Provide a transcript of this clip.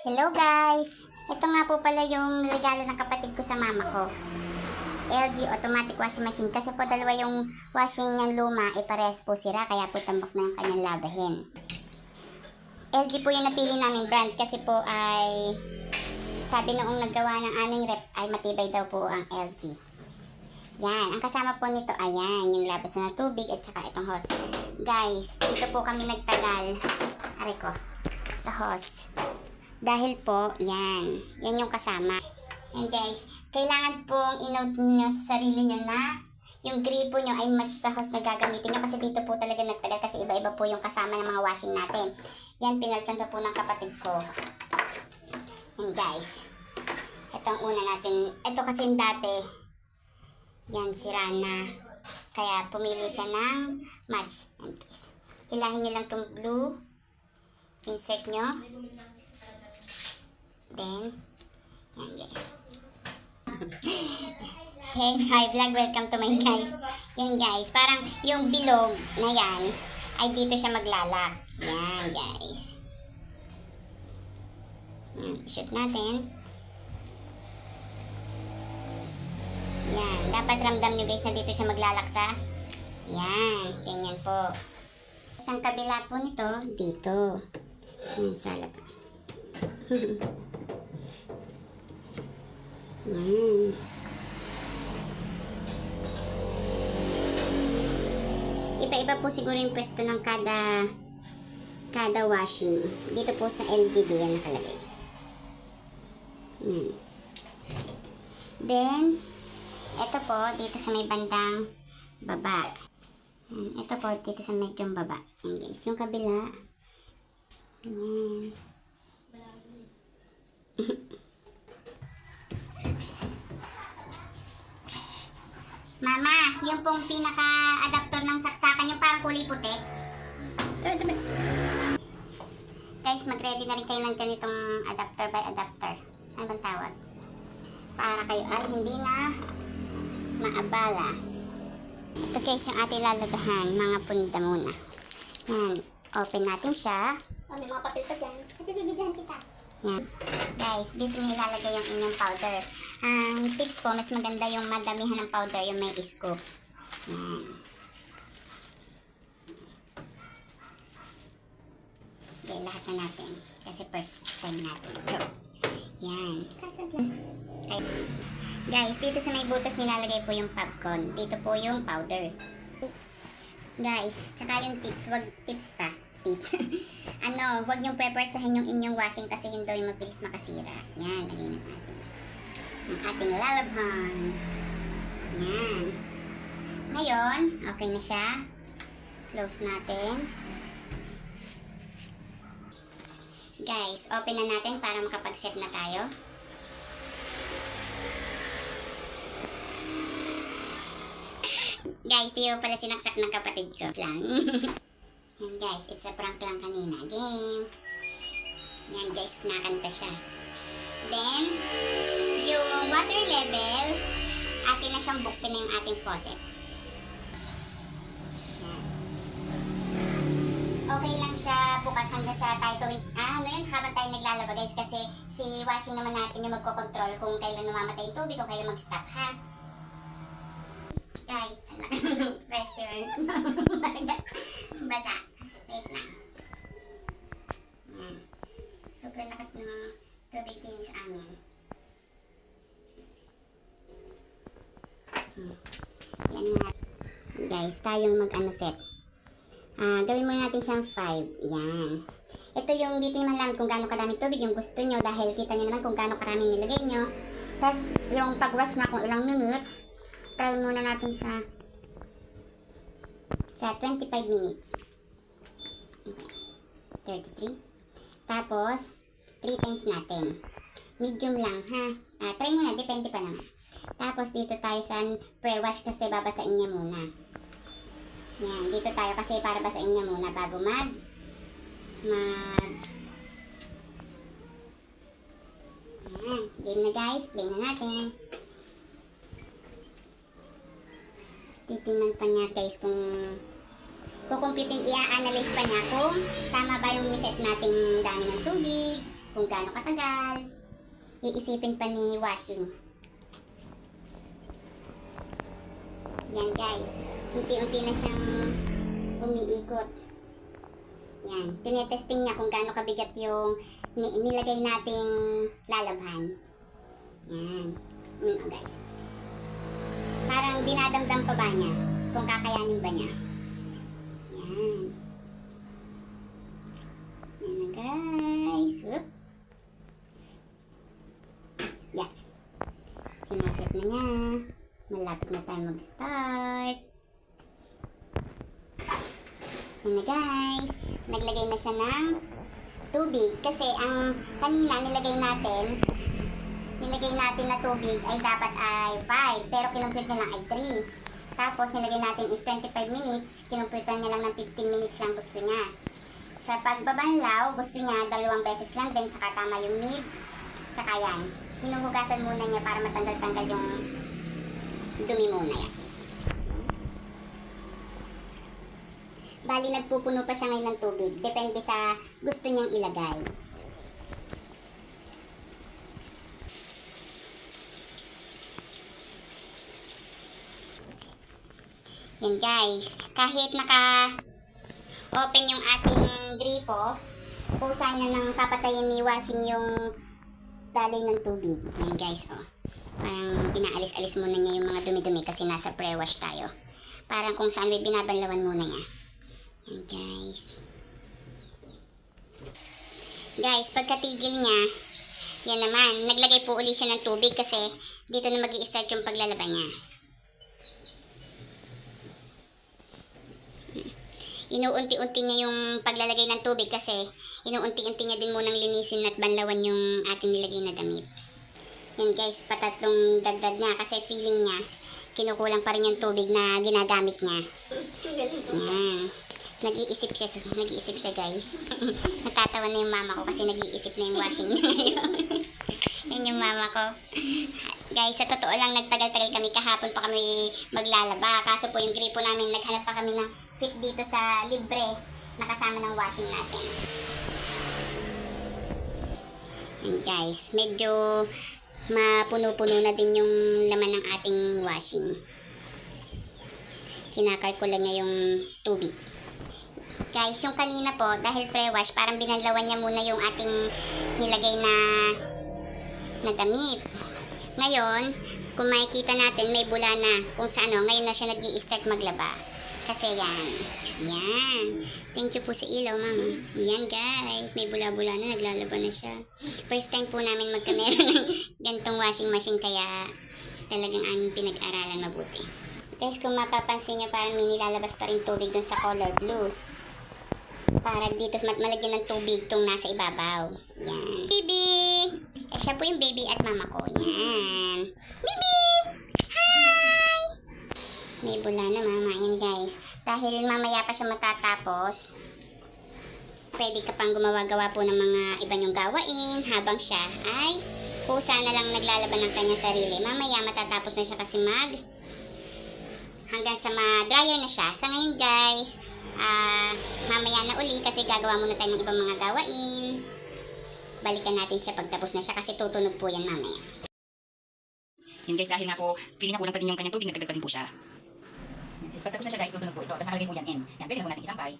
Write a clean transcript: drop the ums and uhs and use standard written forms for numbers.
Hello guys! Ito nga po pala yung regalo ng kapatid ko sa mama ko. LG automatic washing machine. Kasi po dalawa yung washing niyang luma, parehas po sira. Kaya po tambak na yung kanyang labahin. LG po yung napili naming brand kasi po ay sabi noong naggawa ng aming rep ay matibay daw po ang LG. Yan. Ang kasama po nito, ayan, yung labas na tubig at saka itong hose. Guys, dito po kami nagtagal. Aray ko. Sa hose. Dahil po, yan. Yan yung kasama. And guys, kailangan pong i-note nyo sa sarili nyo na yung gripo nyo ay match sa hose na gagamitin nyo. Kasi dito po talaga nagtagal kasi iba-iba po yung kasama ng mga washing natin. Yan, pinalitan pa po ng kapatid ko. And guys, ito ang una natin. Ito kasi yung dati. Yan, sira na. Kaya pumili siya ng match. And guys, hilahin nyo lang itong blue. Insert nyo. Then, yan guys. Hey, hi vlog, welcome to my guys. Yan guys, parang yung bilog na yan, ay dito siya maglalak. Yan guys. Yan, shoot natin. Yan, dapat ramdam nyo guys na dito siya maglalak sa. Yan, ganyan po. Isang kabila po nito, dito. Yan, salap. Yan. Iba-iba po siguro yung pwesto ng kada washing. Dito po sa LGD yan nakalagay. Yan. Then, ito po dito sa may bandang baba. Yan. Ito po dito sa medyong baba. Yan guys. Yung kabila. Yan. Mama, yung pong pinaka-adapter ng saksakan, yung parang kulay puti. Guys, mag-ready na rin kayo ng ganitong adapter by adapter. Ano bang tawag? Para kayo ay hindi na maabala. Ito guys, yung ating lalagahan, mga punda muna. Yan, open natin siya. Oh, may mga papel pa dyan. Bibidyan kita. Yan. Guys, dito nyo ilalagay yung inyong powder. Ang tips po, mas maganda yung madamihan ng powder, yung may scoop. Yan. Okay, lahat na natin. Kasi first time natin. Go. Yan. Okay. Guys, dito sa may butas nilalagay po yung popcorn. Dito po yung powder. Guys, tsaka yung tips, wag tips pa. Tips. Wag niyong pepersahin yung inyong washing kasi yun daw yung mabilis makasira. Yan, lagay na natin. Ang ating lalabhan. Yan. Ngayon, okay na siya. Close natin. Guys, open na natin para makapag-set na tayo. Guys, di ko pala sinaksak ng kapatid ko lang. Yan guys, it's a prank lang kanina. Game. Yan guys, nakanta siya. Then, yung water level, atin na siyang buksan na yung ating faucet. Yan. Okay lang siya bukas hanggang sa tayo tuwing, habang tayo naglalaba guys, kasi si washing naman natin yung magkocontrol kung kailan namamatay yung tubig, kung kailan mag-stop, ha? Guys, pressure. Basa. Wait lang. Yan. Sobrang lakas ng tubig din sa amin. Yan nga. Guys, tayong mag-set. Gawin muna natin siyang 5. Yan. Ito yung dito naman lang kung gaano kadaming tubig yung gusto nyo dahil kita nyo naman kung gaano karaming nilagay nyo. Tapos yung pag-wash na kung ilang minutes, try muna natin sa 25 minutes. Okay. 33. Tapos, 3 times natin. Medium lang, ha? Try mo na, depende pa naman. Tapos, dito tayo sa pre-wash kasi babasain niya muna. Yan, dito tayo kasi para basain niya muna bago Yan, game na guys. Play na natin. Titingnan pa niya guys kung kukumputin, i-analyze pa niya kung tama ba yung set nating dami ng tubig, kung gaano katagal. Iisipin pa ni washing. Yan guys, unti-unti na siyang umiikot. Yan, tinetesting niya kung gaano kabigat yung nilagay nating lalabhan. Yan, yun guys. Parang dinadamdam pa ba niya kung kakayanin ba niya. Yan. Yan na guys. Oop. Yan. Sinaset na niya. Malapit na tayo mag-start. Yan na guys. Naglagay na siya ng tubig. Kasi ang kanina nilagay natin na tubig ay dapat ay 5. Pero kinumpute niya lang ay 3. Tapos nilagay natin is 25 minutes. Kinumpute niya lang ng 15 minutes lang gusto niya. Sa pagbabanlaw, gusto niya 2 beses lang din. Tsaka tama yung mid. Tsaka yan. Hinuhugasan muna niya para matanggal-tanggal yung dumi muna yan. Bali, nagpupuno pa siya ngayon ng tubig. Depende sa gusto niyang ilagay. Yan guys. Kahit naka-open yung ating gripo, pusa niya nang papatayin ni washing yung daloy ng tubig. Yan guys, oh. Parang inaalis-alis muna niya yung mga dumi-dumi kasi nasa pre-wash tayo. Parang kung saan may binabanlawan muna niya. Yan guys. Guys, pagkatigil niya, yan naman, naglagay po uli siya ng tubig kasi dito na mag-i-start yung paglalaban niya. Inuunti-unti niya yung paglalagay ng tubig kasi inuunti-unti niya din munang linisin at banlawan yung ating nilagay na damit. Yan guys, patatlong dagdag niya kasi feeling niya kinukulang pa rin yung tubig na ginagamit niya. Yan. Nag-iisip siya guys. Natatawa na yung mama ko kasi nag-iisip na yung washing niya ngayon. Yan yung mama ko. Guys, sa totoo lang, nagtagal-tagal kami kahapon pa kami maglalaba. Kaso po yung gripo namin, naghanap pa kami ng fit dito sa libre na kasama ng washing natin. And guys, medyo mapuno-puno na din yung laman ng ating washing. Kinakalkula niya yung tubig. Guys, yung kanina po, dahil pre-wash, parang binanlawan niya muna yung ating nilagay na damit. Ngayon, kung makikita natin, may bula na. Kung sa ano, ngayon na siya nag-i-start maglaba. Kasi yan. Yan. Thank you po sa ilaw, mama. Yan, guys. May bula-bula na. Naglalaba na siya. First time po namin magkamera ng gantong washing machine. Kaya talagang aming pinag-aralan mabuti. Guys, kung mapapansin nyo, parang may nilalabas pa rin tubig dun sa color blue. Para dito malagyan ng tubig itong nasa ibabaw. Yan. Baby! Eh, siya po yung baby at mama ko. Yan. Baby! Hi! May bula na mama. Yan guys. Dahil mamaya pa siya matatapos, pwede ka pang gumawa-gawa po ng mga iba niyong gawain habang siya ay kusa na lang naglalaban ng kanyang sarili. Mamaya matatapos na siya kasi hanggang sa ma-dryer na siya. Sa ngayon guys, mamaya na uli kasi gagawa muna tayo ng ibang mga gawain. Balikan natin siya pagtapos na siya kasi tutunog po yan mamaya. Yun guys, dahil nga po, feeling na kulang pa din yung kanyang tubig, nagdagdag pa din po siya. Yes, pagtapos na siya guys, tutunog po ito. Tapos nakalagay po yan N. Yan, pwede na po natin isampay.